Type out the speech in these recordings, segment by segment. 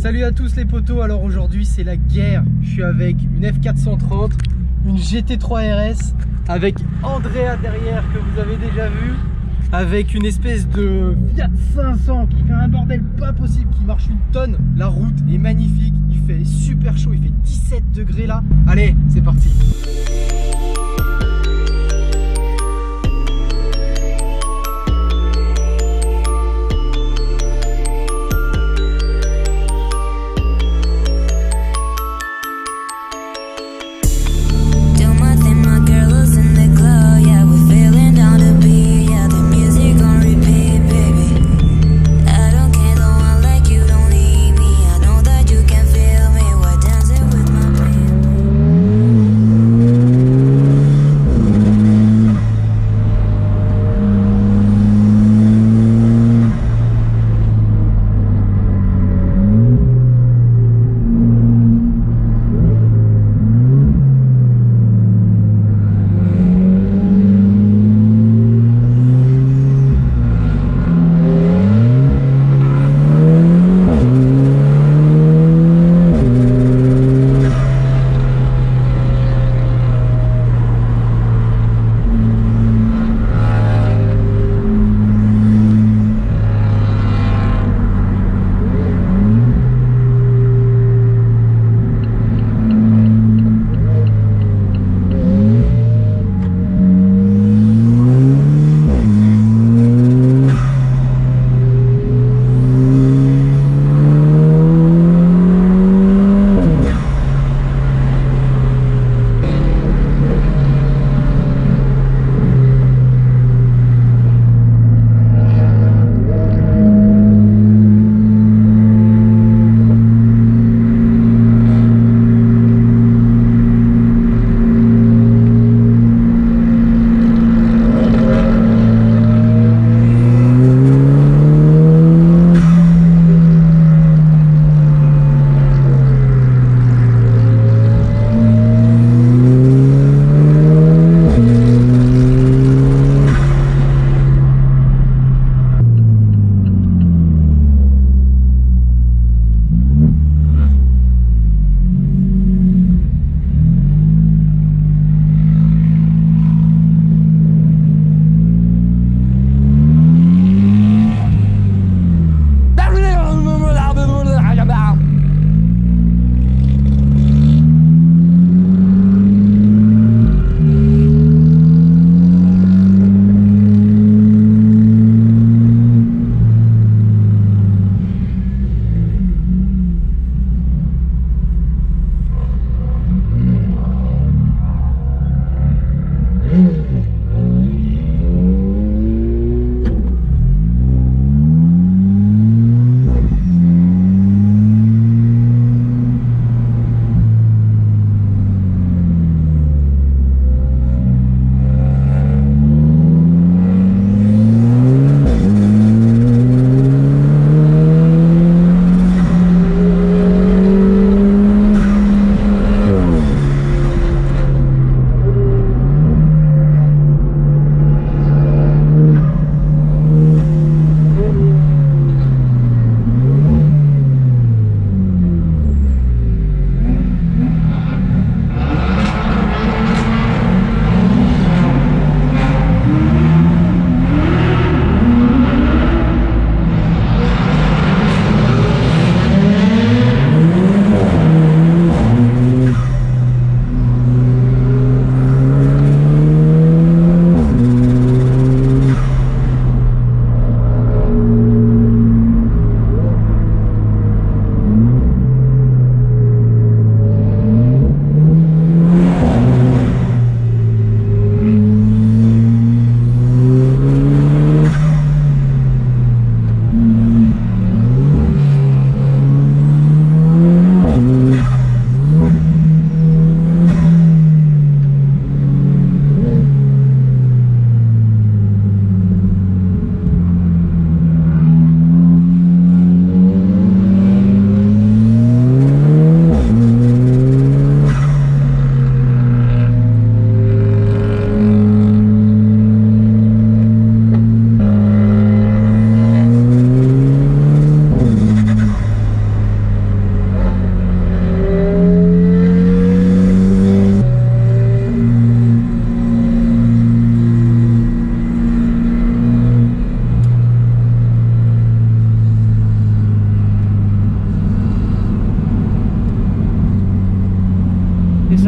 Salut à tous les potos, alors aujourd'hui c'est la guerre. Je suis avec une F430, une GT3 RS, avec Andrea derrière que vous avez déjà vu, avec une espèce de Fiat 500 qui fait un bordel pas possible, qui marche une tonne. La route est magnifique, il fait super chaud, il fait 17 degrés là. Allez, c'est parti.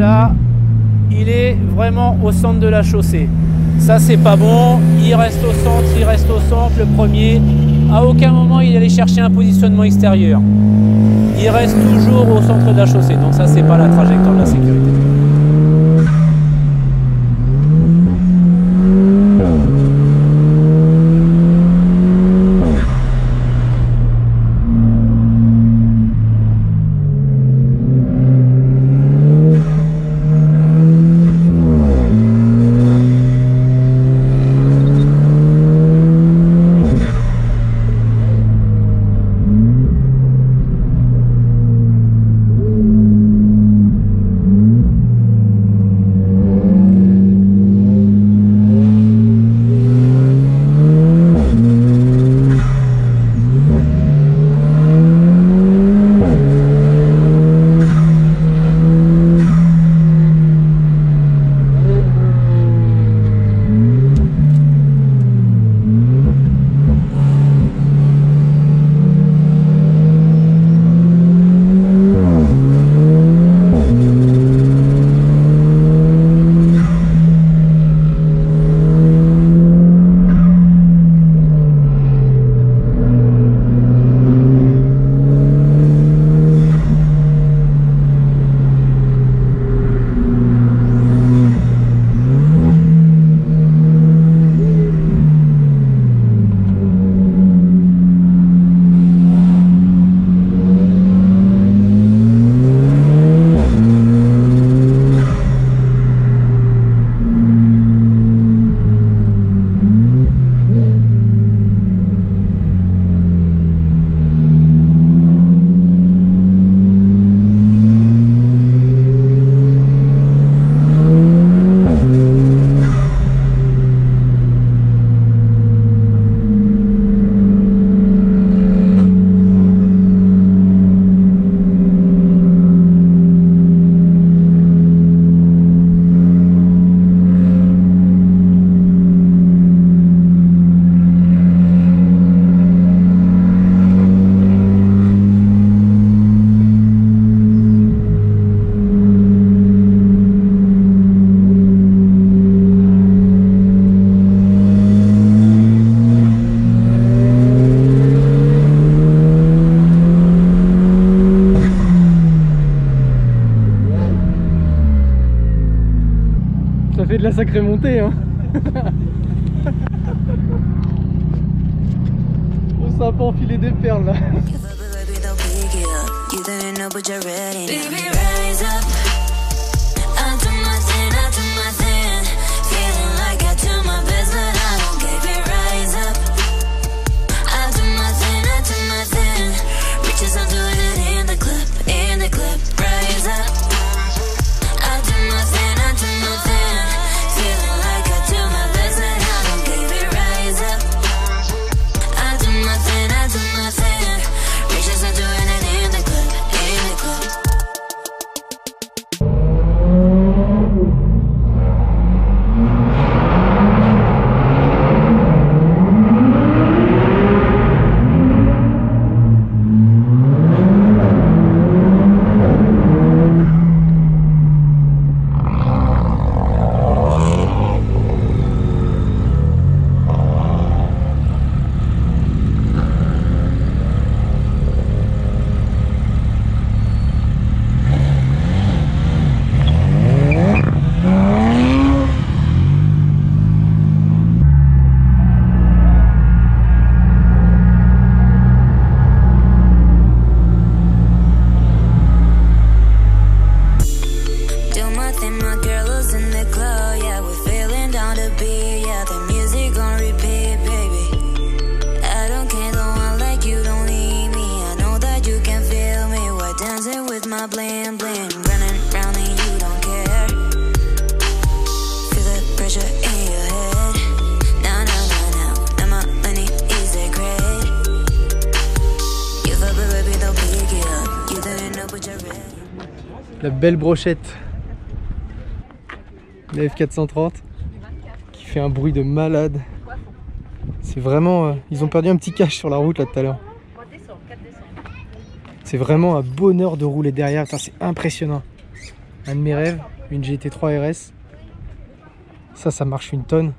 là, il est vraiment au centre de la chaussée. Ça c'est pas bon, il reste au centre, le premier. À aucun moment il allait chercher un positionnement extérieur. Il reste toujours au centre de la chaussée, donc ça c'est pas la trajectoire de la sécurité. Ça fait de la sacrée montée, hein. On s'est un peu enfilé des perles là. La belle brochette, la F430 qui fait un bruit de malade. C'est vraiment, ils ont perdu un petit cache sur la route là tout à l'heure. C'est vraiment un bonheur de rouler derrière, c'est impressionnant. Un de mes rêves, une GT3 RS. Ça marche une tonne.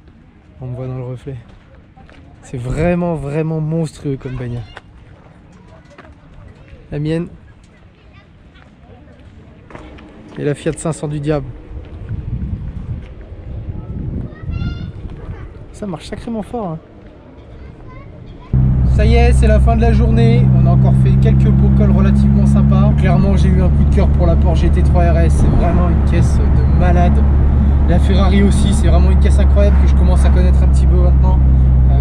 On me voit dans le reflet. C'est vraiment monstrueux comme bagnole. La mienne. Et la Fiat 500 du diable. Ça marche sacrément fort. Hein. Ça y est, c'est la fin de la journée. On a encore fait quelques beaux cols relativement sympas. Clairement, j'ai eu un coup de cœur pour la Porsche GT3 RS. C'est vraiment une caisse de malade. La Ferrari aussi, c'est vraiment une caisse incroyable que je commence à connaître un petit peu maintenant.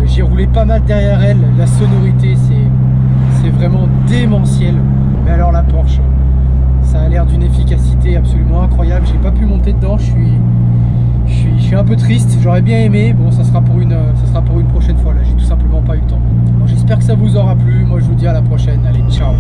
J'ai roulé pas mal derrière elle. La sonorité, c'est vraiment démentiel. Mais alors la Porsche, ça a l'air d'une efficacité absolument incroyable. J'ai pas pu monter dedans, je suis un peu triste. J'aurais bien aimé. Bon, ça sera pour une prochaine fois. Là, j'ai tout simplement pas eu le temps. Bon, j'espère que ça vous aura plu. Moi, je vous dis à la prochaine. Allez, ciao.